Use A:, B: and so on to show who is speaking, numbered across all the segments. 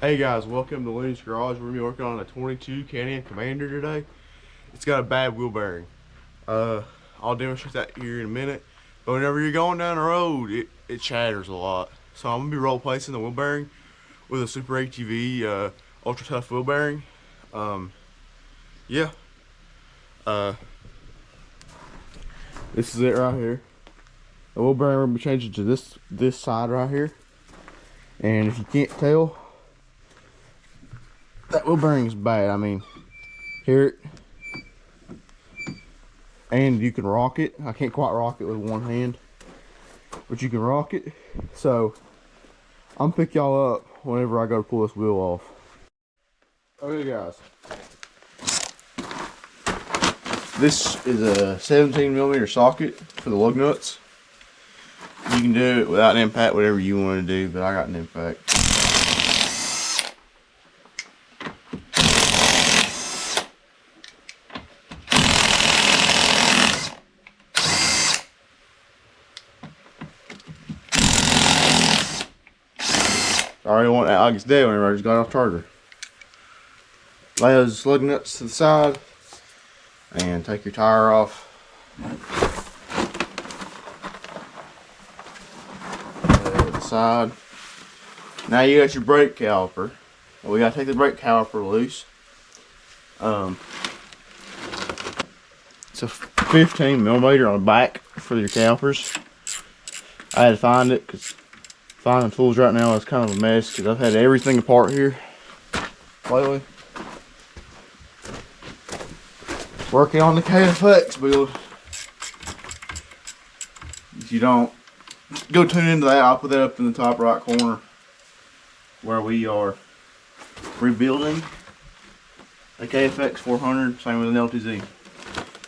A: Hey guys, welcome to Looney's Garage. We're gonna be working on a 22 Can-Am Commander today. It's got a bad wheel bearing. I'll demonstrate that here in a minute. But whenever you're going down the road, it chatters a lot. So I'm gonna be role placing the wheel bearing with a Super ATV Ultra Tough wheel bearing. Yeah. Uh, this is it right here. The wheel bearing will be changing to this side right here. And if you can't tell, that wheel bearing is bad. I mean, here, and you can rock it. I can't quite rock it with one hand, but you can rock it. So I'm gonna pick y'all up whenever I go to pull this wheel off. Okay guys, this is a 17mm socket for the lug nuts. You can do it without an impact, whatever you want to do, but I got an impact. I already want that like it's dead whenever I just got off charger. Lay those lug nuts to the side and take your tire off. Lay it to the side. Now you got your brake caliper. Well, we gotta take the brake caliper loose. It's a 15mm on the back for your calipers. I had to find it because finding tools right now is kind of a mess because I've had everything apart here lately. Working on the KFX build. If you don't go tune into that, I'll put that up in the top right corner where we are rebuilding a KFX 400, same with an LTZ.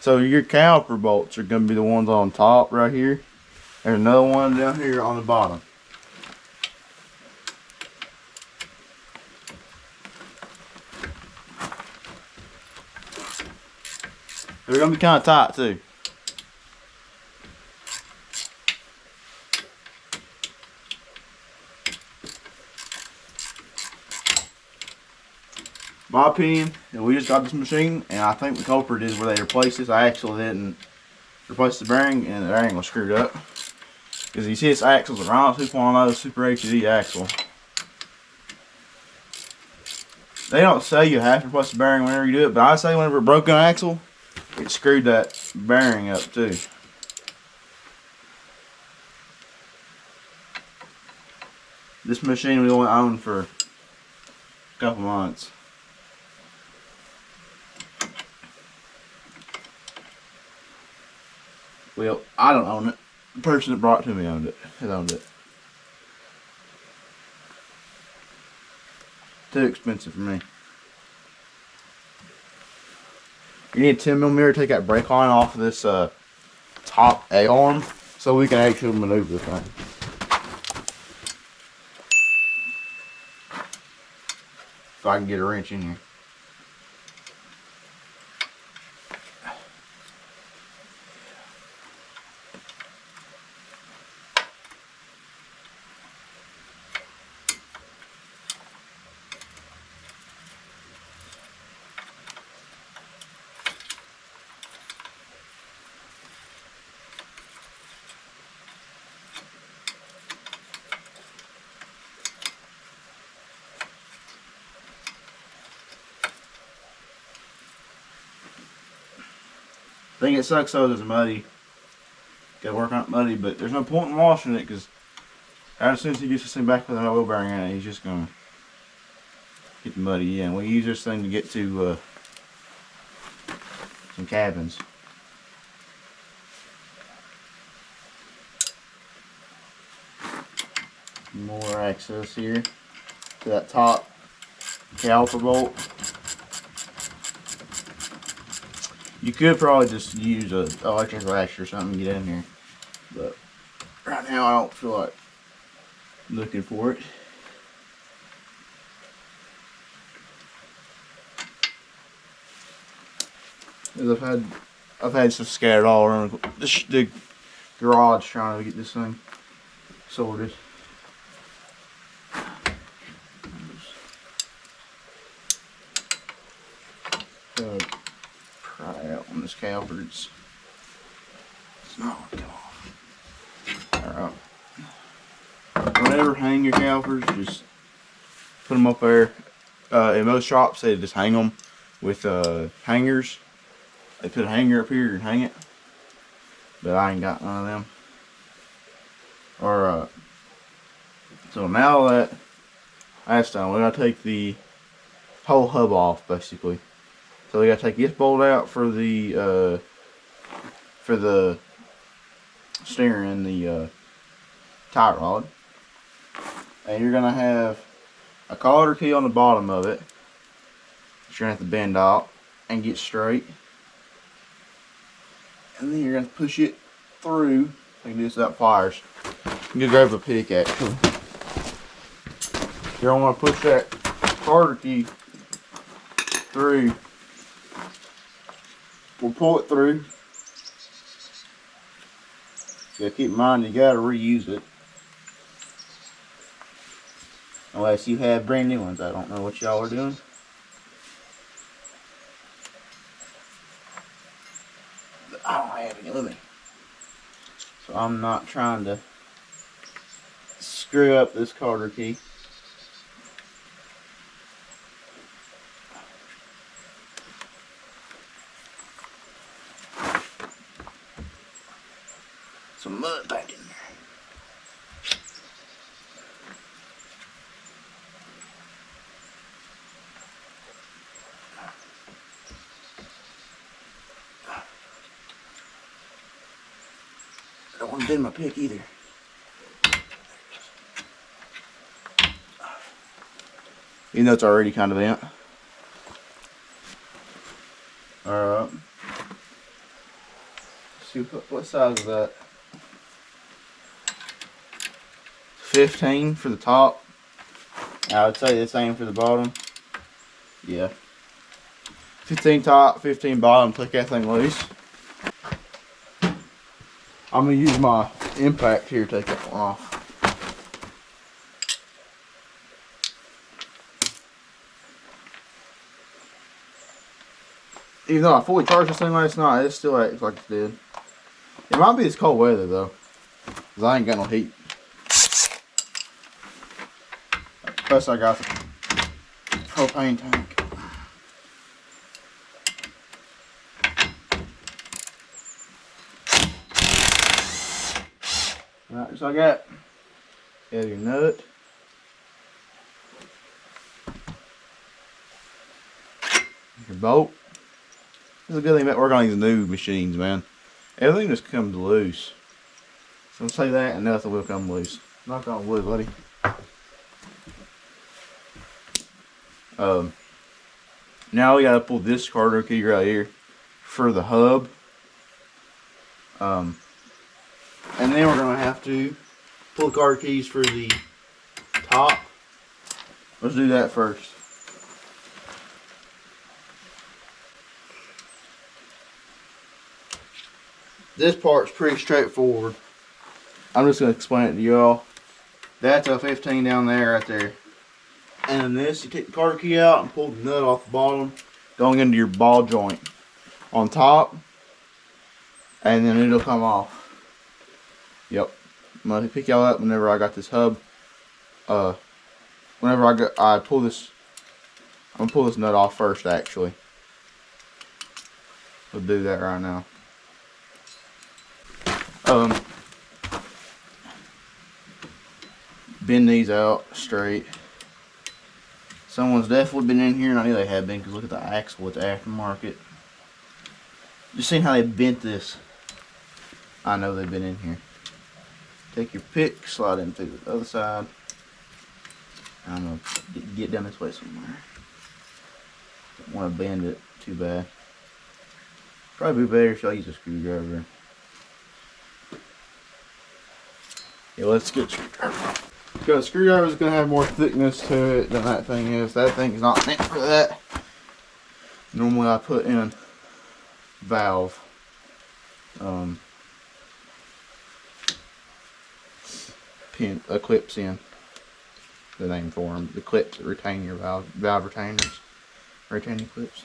A: So your caliper bolts are going to be the ones on top right here. There's another one down here on the bottom. They're going to be kind of tight too. My opinion, we just got this machine, and I think the culprit is where they replaced this. I actually didn't replace the bearing, and the bearing was screwed up. Because you see this axle's a Rhino 2.0 Super HD axle. They don't say you have to replace the bearing whenever you do it, but I say whenever a broken axle, it screwed that bearing up too. This machine we only owned for a couple months. Well, I don't own it. The person that brought it to me owned it. Has owned it. Too expensive for me. You need a 10mm to take that brake line off of this top A-arm so we can actually maneuver the thing. If I can get a wrench in here. The thing that sucks though is it's muddy. Gotta work on it muddy, but there's no point in washing it because as soon as he gets this thing back with an oil bearing in it, he's just gonna get the muddy in. We use this thing to get to some cabins. More access here to that top caliper bolt. You could probably just use an electric ratchet or something to get in here, but right now I don't feel like looking for it. Because I've had some scattered all around the garage trying to get this thing. sorted. on this caliper. It's not gonna come off. Alright. Whenever hang your calipers, just put them up there. In most shops, they just hang them with hangers. They put a hanger up here and hang it. But I ain't got none of them. Alright. So now that that's done, we gotta take the whole hub off, basically. So we gotta take this bolt out for the steering and the tie rod. And you're gonna have a cotter key on the bottom of it. You're gonna have to bend out and get straight. And then you're gonna push it through. I can do this without pliers. You can grab a pick actually. You don't want to push that cotter key through. We'll pull it through. You gotta keep in mind you gotta reuse it. Unless you have brand new ones. I don't know what y'all are doing. I don't have any with me. So I'm not trying to screw up this cotter key. Some mud back in there. I don't want to bend my pick either. Even though it's already kind of bent. Alright. See what size is that? 15 for the top. I would say the same for the bottom. Yeah. 15 top, 15 bottom. Take that thing loose. I'm gonna use my impact here to take that one off. Even though I fully charged this thing last night, it still acts like it did. It might be this cold weather though, cause I ain't got no heat. Plus I got the propane tank. Alright, so I got your nut. Your bolt. This is a good thing about working on these new machines, man. Everything just comes loose. So I'll say that and nothing will come loose. Knock on wood, buddy. Now we gotta pull this cotter key right here for the hub. And then we're gonna have to pull the cotter keys for the top. Let's do that first. This part's pretty straightforward. I'm just gonna explain it to y'all. That's a 15 down there, right there. And then this, you take the cotter key out and pull the nut off the bottom, going into your ball joint on top, and then it'll come off. Yep. I'm gonna pick y'all up whenever I got this hub. Whenever I pull this, I'm gonna pull this nut off first. Actually, we'll do that right now. Bend these out straight. Someone's definitely been in here, and I knew they had been because look at the axle with the aftermarket. Just seeing how they bent this. I know they've been in here. Take your pick, slide in through the other side. I'm gonna get down this way somewhere. Don't want to bend it too bad. Probably be better if I use a screwdriver. Yeah, let's get a screwdriver. Because a screwdriver is going to have more thickness to it than that thing is. That thing is not meant for that. Normally I put in valve. Pin clips in. The name for them. The clips that retain your valve retainers. Retaining clips.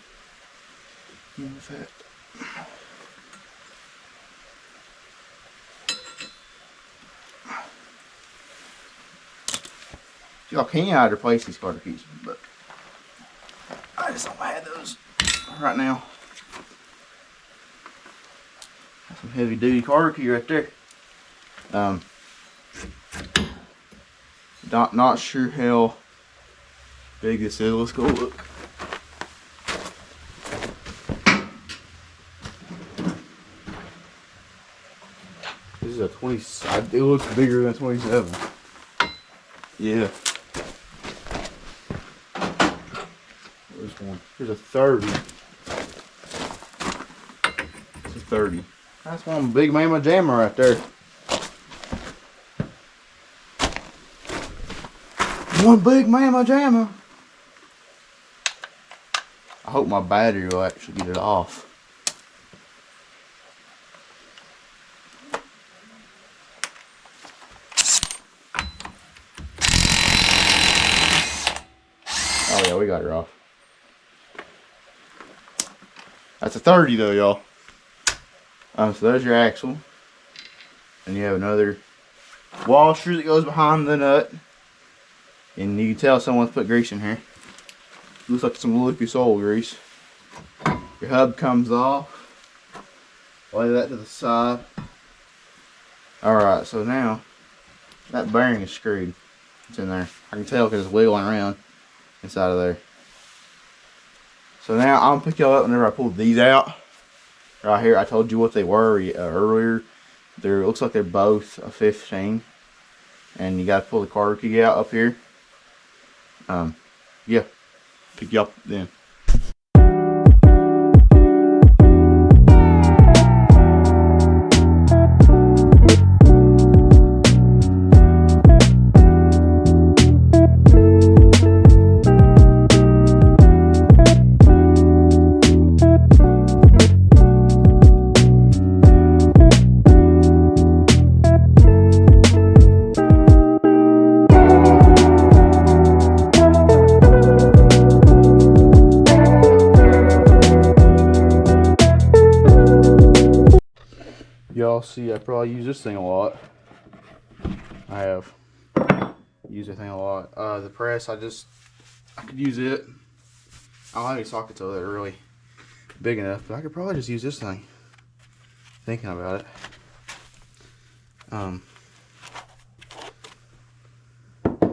A: In fact. Y'all can either replace these carter keys, but I just don't have those right now. That's some heavy duty carter key right there. Not sure how big this is. Let's go look. This is a 20. It looks bigger than 27. Yeah. There's one. Here's a 30. It's a 30. That's one big mama jammer right there. One big mama jammer. I hope my battery will actually get it off. Oh yeah, we got her off. That's a 30 though, y'all. So there's your axle. And you have another washer that goes behind the nut. And you can tell someone's put grease in here. Looks like some Lucas oil grease. Your hub comes off. Lay that to the side. Alright, so now that bearing is screwed. It's in there. I can tell because it's wiggling around inside of there. So now I'm gonna pick y'all up whenever I pull these out. Right here, I told you what they were earlier. It looks like they're both a 15. And you gotta pull the carter key out up here. Yeah. Pick you up then. Y'all see I probably use this thing a lot. I have used that thing a lot. The press, I could use it. I don't have any sockets over there really big enough, but I could probably just use this thing. Thinking about it.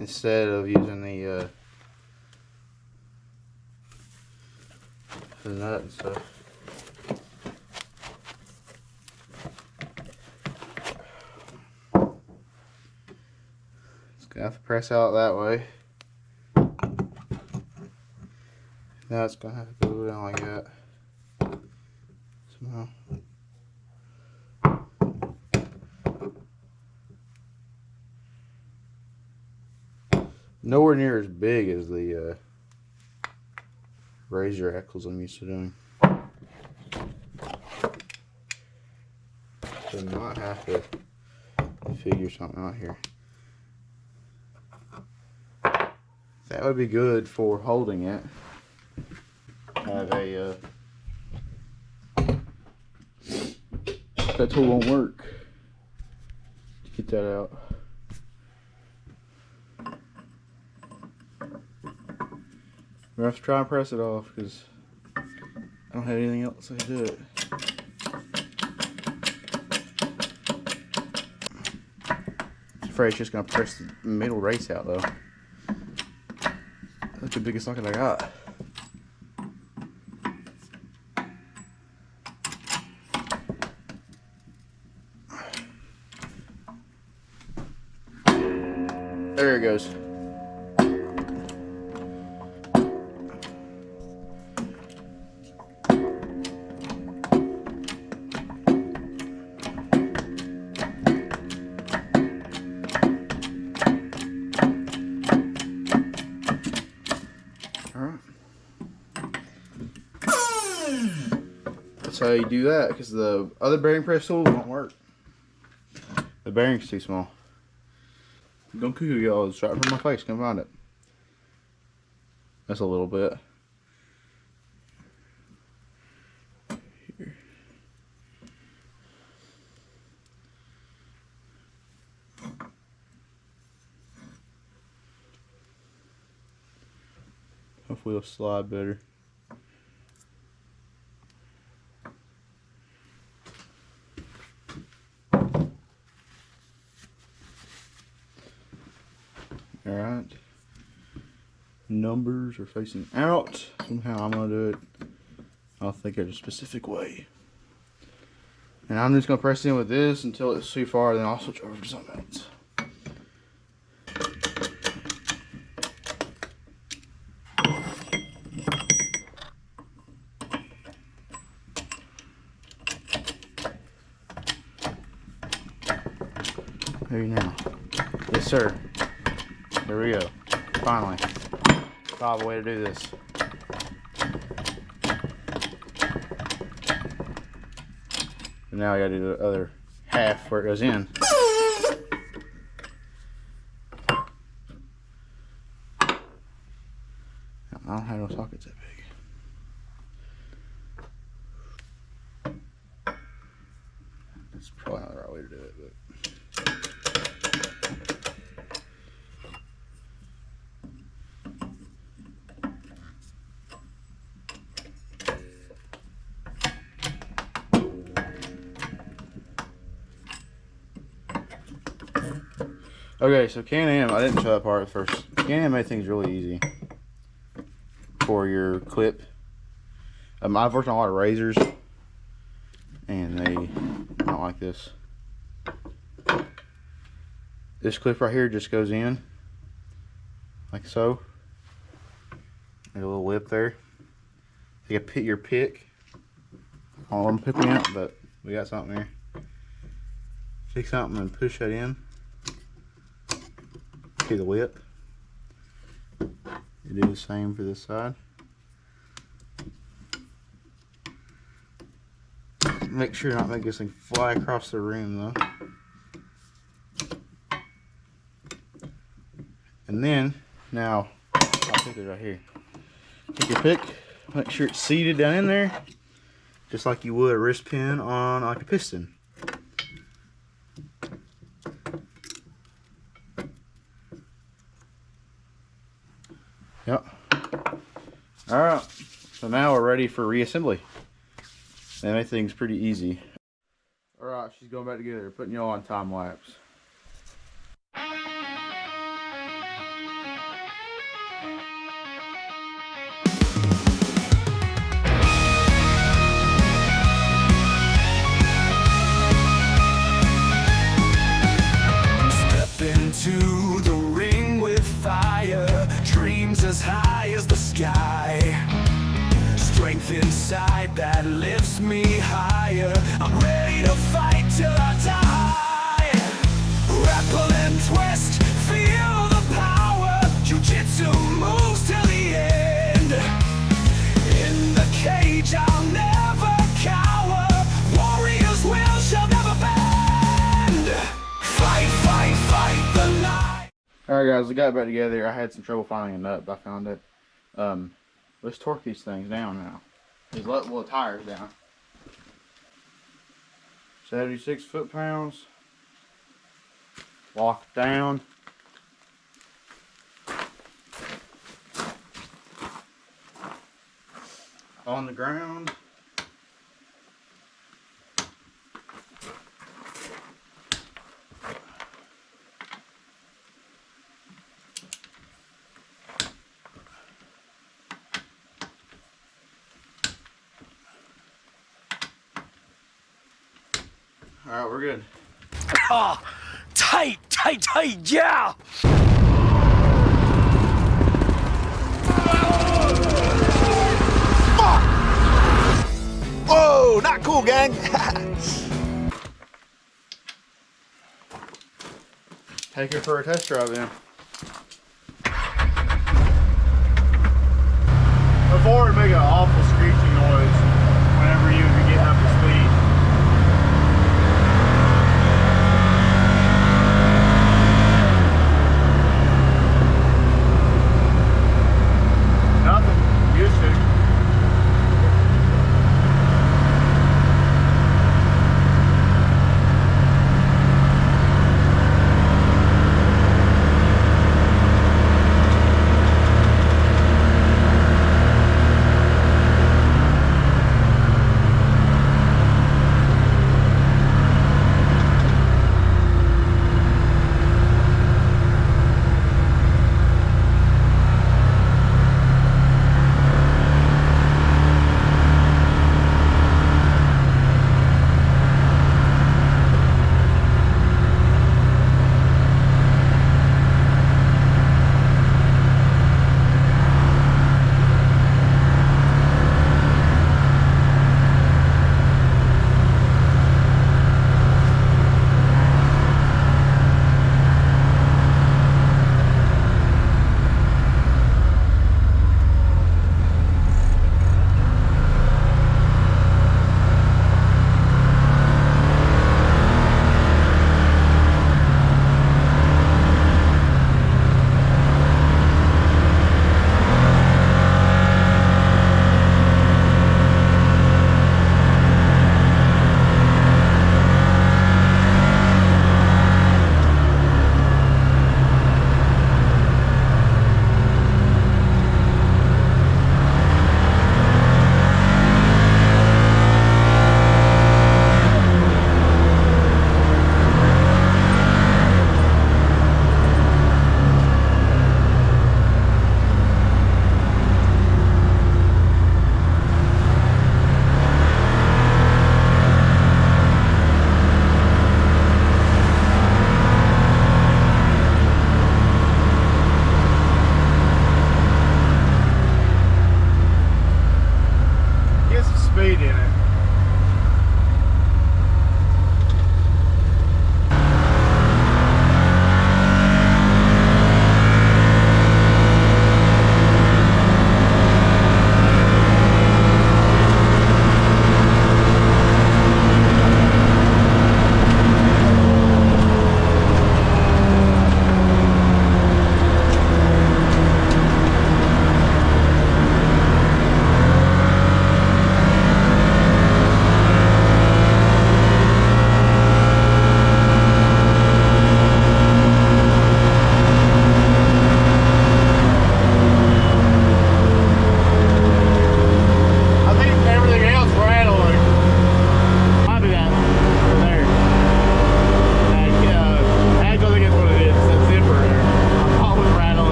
A: Instead of using the nut and stuff. Gonna have to press out that way. Now it's gonna have to go down like that. Somehow. Nowhere near as big as the razor axles I'm used to doing. So I might have to figure something out here. That would be good for holding it. Have a that tool won't work. Get that out. We're gonna have to try and press it off because I don't have anything else to do it. I'm afraid it's just gonna press the middle race out though. That's the biggest socket I got. There it goes. That's how you do that, because the other bearing press tool won't work. The bearing's too small. Don't cuckoo y'all, it's right in front of my face, come find it. That's a little bit. Here. Hopefully it'll slide better. Alright. Numbers are facing out. Somehow I'm going to do it. I'll think of a specific way. And I'm just going to press in with this until it's too far, then I'll switch over to something else. Maybe now. Yes, sir. There we go. Finally. Found a way to do this. And now I gotta do the other half where it goes in. I don't have no sockets that big. That's probably not the right way to do it, but. Okay, so Can-Am, I didn't show that part at first. Can-Am made things really easy for your clip. I've worked on a lot of razors, and they don't like this. This clip right here just goes in, like so. There's a little lip there. You can put your pick. I don't want to pick me out, but we got something there. Take something and push that in. See the lip. You do the same for this side. Make sure not make this thing fly across the room though. And then, now, I'll take it right here. Take your pick, make sure it's seated down in there, just like you would a wrist pin on like a piston. Yep. Alright, so now we're ready for reassembly. And everything's pretty easy. Alright, she's going back together, putting y'all on time lapse.
B: Step into the ring with fire, dreams as high as the sky. Strength inside that lifts me higher. I'm ready to fight till I die. Grapple and twist, feel the power. Jiu-jitsu moves till the end. In the cage I'll never cower. Warriors will shall never bend. Fight, fight, fight the night.
A: Alright guys, we got it back together. I had some trouble finding a nut, but I found it. Let's torque these things down now. Just let the tires down. 76 foot-pounds. Lock down. On the ground. Alright, we're good.
B: Ah, tight, tight, tight, yeah!
C: Whoa, not cool, gang.
A: Take her for a test drive then. Before it make an awful screeching noise whenever you get up to speed. Nothing. Used to.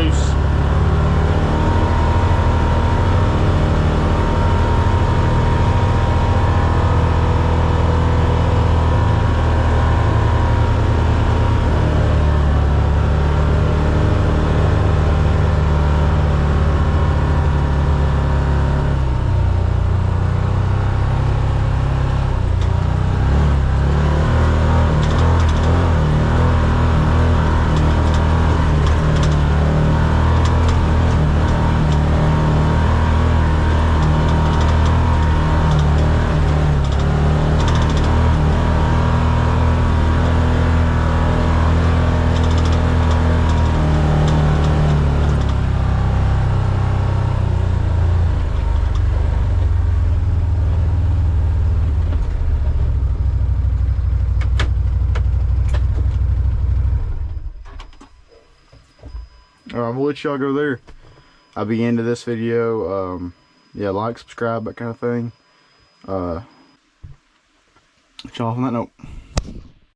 A: loose. Alright, we'll let y'all go there. I'll be into this video. Yeah, like, subscribe, that kind of thing. Y'all on that note.